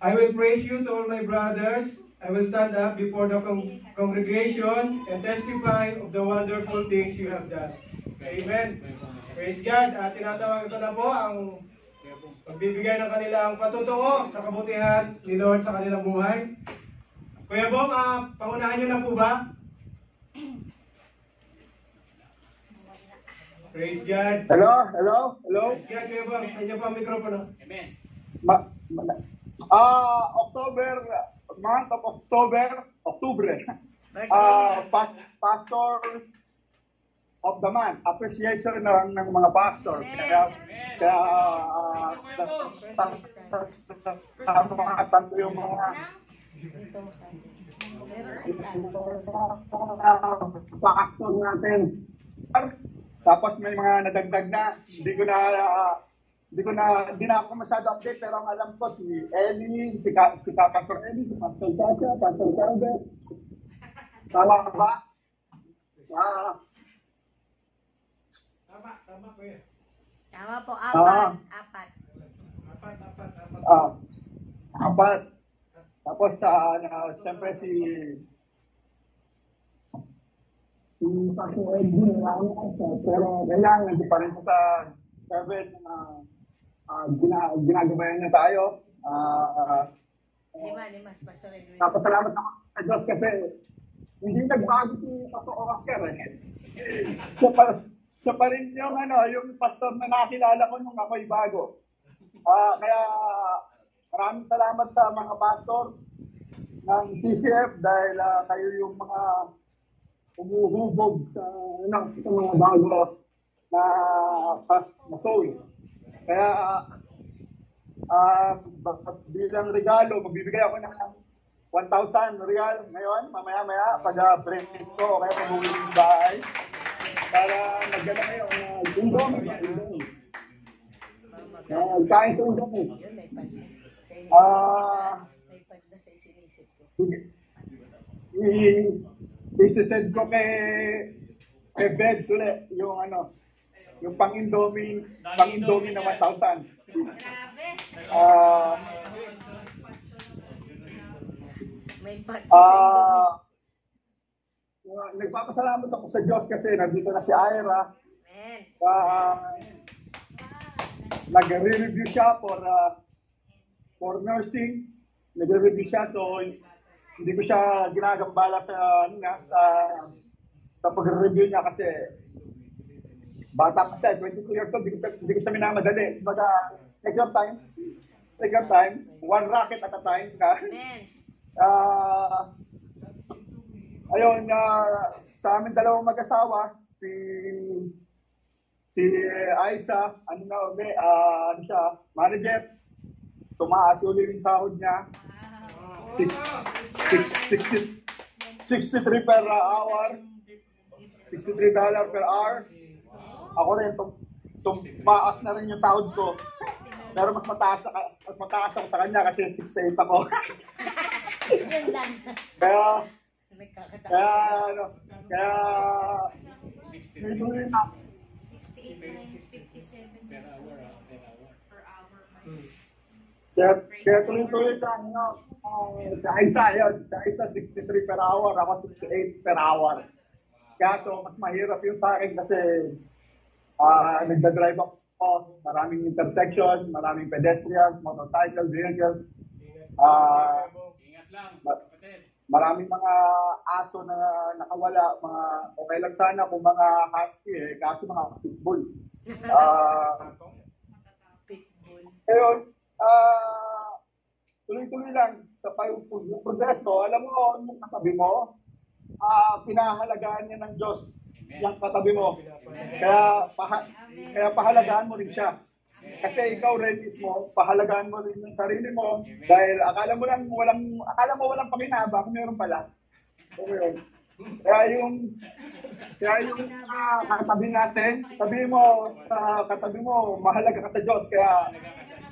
I will praise you to all my brothers. I will stand up before the congregation and testify of the wonderful things you have done. Amen. Praise God. At tinatawagan ko na po ang magbibigay ng kanilang patutuo sa kabutihan ni Lord sa kanilang buhay. Kuya Bong, pangunahan niyo na po ba? Praise God. Hello. Praise God, Kuya Bong. Sa inyo po ang mikropono. Amen. Month of October. Pastors of the month. Appreciation ng mga pastors. Kaya tanto yung mga pastor natin. Tapos may mga nadagdag na, hindi na ako masyado update, pero ang alam ko si Ellie, si Pastor Ellie, si Pastor Chacha, Pastor Calvert. Tama ba? Tama kuya. Tama po, apat. Apat. Tapos siyempre si Pastor Edwin, pero kailangan nandito pa rin sa Kevin na ginagabayan niya tayo. Limas, Pastor Edwin. Napasalamat ako sa Diyos kasi hindi nagbago si Pastor Oscar. Siya pa rin yung pastor na nakilala ko nung ako'y bago. Kaya maraming salamat sa mga pastor ng TCF dahil kayo yung mga umuhubog sa mga bago na soul. Kaya bilang regalo, magbibigay ako ng 1,000 real ngayon, mamaya pag-break ko, kaya umuwi ng bahay. Para nagdala kayo Indomie. Kain ko Indomie. May pad na sa isinisip ko. Isisend ko kay Beds ulit yung yung pang-Indomie na 1,000. May pad sa Indomie. Nagpapasalamat ako sa Diyos kasi nandito na si Ira. Amen. Nag-review siya for nursing. Nag-review siya, so hindi ko siya ginagambala sa pag-review niya kasi bata ka siya, 22 years old, hindi ko siya minamadali. Take your time, one racket at a time. Amen. Ayun, sa amin dalawang mag-asawa, si Aiza, siya, manager, tumaas ulit yung sahod niya. 63 per hour, $63 per hour. Ako rin, tumaas na rin yung sahod ko. Pero mas mataas ako sa kanya kasi 68 ako. Yun lang. Kaya, $69 na. 57 per hour. Kaya tuloy-tuloy lang, sa isa 63 per hour, ako 68 per hour. Kaya so, mas mahirap yung sa akin kasi nagdadrive ako, maraming intersection, maraming pedestrian, motorcycle, vehicle. Ingat lang, Maraming mga aso na nakawala, okay lang sana kung mga husky kaso mga pitbull. Ayun, tuloy-tuloy lang sa progreso. Alam mo, yung katabi mo, pinahalagaan niya ng Diyos yung katabi mo. Kaya pahalagaan mo rin siya. Kasi ikaw rin mismo, pahalagaan mo rin yung sarili mo dahil akala mo walang pakinabang, meron pala. Okay. Kaya yung katabi natin, sabihin mo sa katabi mo, mahalaga ka sa Diyos, kaya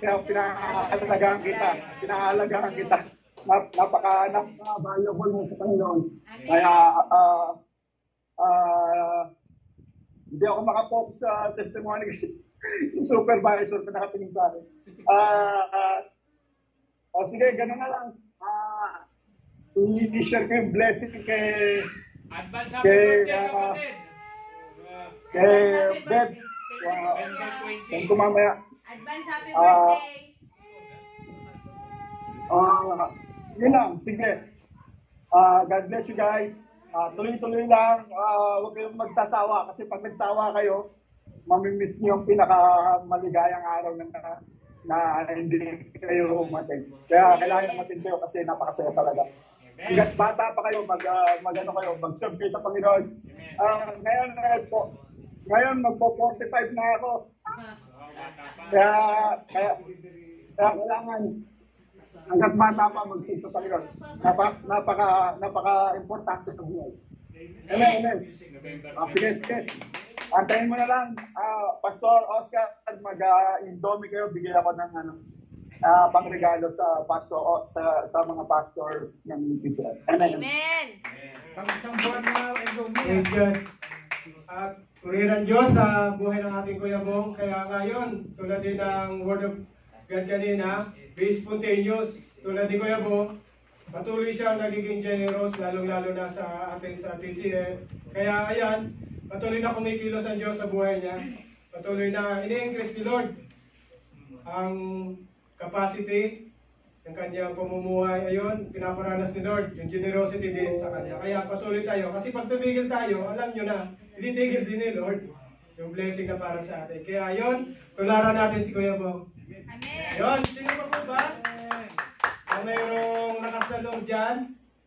pinahalagaan kita. Napaka-valuable mo sa Panginoon. Kaya hindi ako makapokus sa testimony kasi yung supervisor na nakatingin sa akin. sige, gano'n na lang. I-share ko yung blessing kay Advance happy Kay, birthday, kapatid. Bebs. November 20. Yan ko mamaya. Advance happy Ah, birthday! Yun lang, sige. God bless you guys. Tuloy-tuloy lang. Huwag kayong magsasawa kasi pag nagsawa kayo, mamimiss niyo yung pinakamaligayang araw na hindi kayo umating. Kaya kailangan umating kayo kasi napakasaya talaga. Hanggat bata pa kayo, mag-serve kayo sa Panginoon. Ngayon magpo-45 na ako. Kaya kailangan hanggat bata pa mag-serve sa Panginoon. Napaka-importante sa buhay. Amen. Sige. Antayin mo na lang, Pastor Oscar, mag-indomie kayo, bigyan ako ng pangregalo sa pastor sa mga pastors ng Israel. Amen. Amen! Pang-isang buwan na Praise God. At purihan Diyos sa buhay ng ating Kuya Bong. Kaya ngayon, tulad din ng Word of God kanina, be spontaneous. Tulad ni Kuya Bong, patuloy siyang nagiging generous, lalong-lalo na sa ating sa TCL. Kaya ayan, patuloy na kumikilos ang Diyos sa buhay niya. Patuloy na ini-increase ni Lord ang capacity ng kanyang pamumuhay. Ayun, pinaparanas ni Lord yung generosity din sa kanya. Kaya patuloy tayo. Kasi pag tumigil tayo, alam nyo na, ititigil din ni Lord yung blessing na para sa atin. Kaya ayun, tularan natin si Kuya Bong. Amen! Ayun, sino pa po ba? Ang mayroong lakas na loob dyan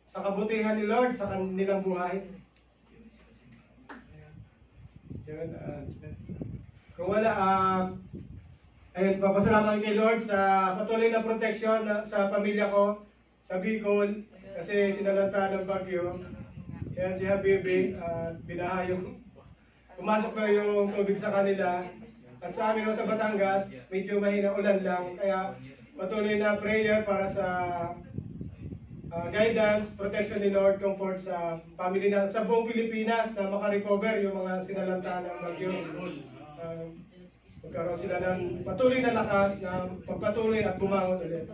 sa kabutihan ni Lord sa kanilang buhay. Yun, kung wala, ayun, papasalamat kay Lord sa patuloy na proteksyon sa pamilya ko, sa Bicol, kasi sinalanta ng bagyo. Kaya si Habibi, binaha yung, pumasok na yung tubig sa kanila. At sa amin sa Batangas, medyo mahina ulan lang. Kaya patuloy na prayer para sa guidance, protection ni Lord, comfort sa family na sa buong Pilipinas na makarecover yung mga sinalanta ng bagyo. Magkaroon sila ng patuloy na lakas na pagpatuloy at bumangon ulit.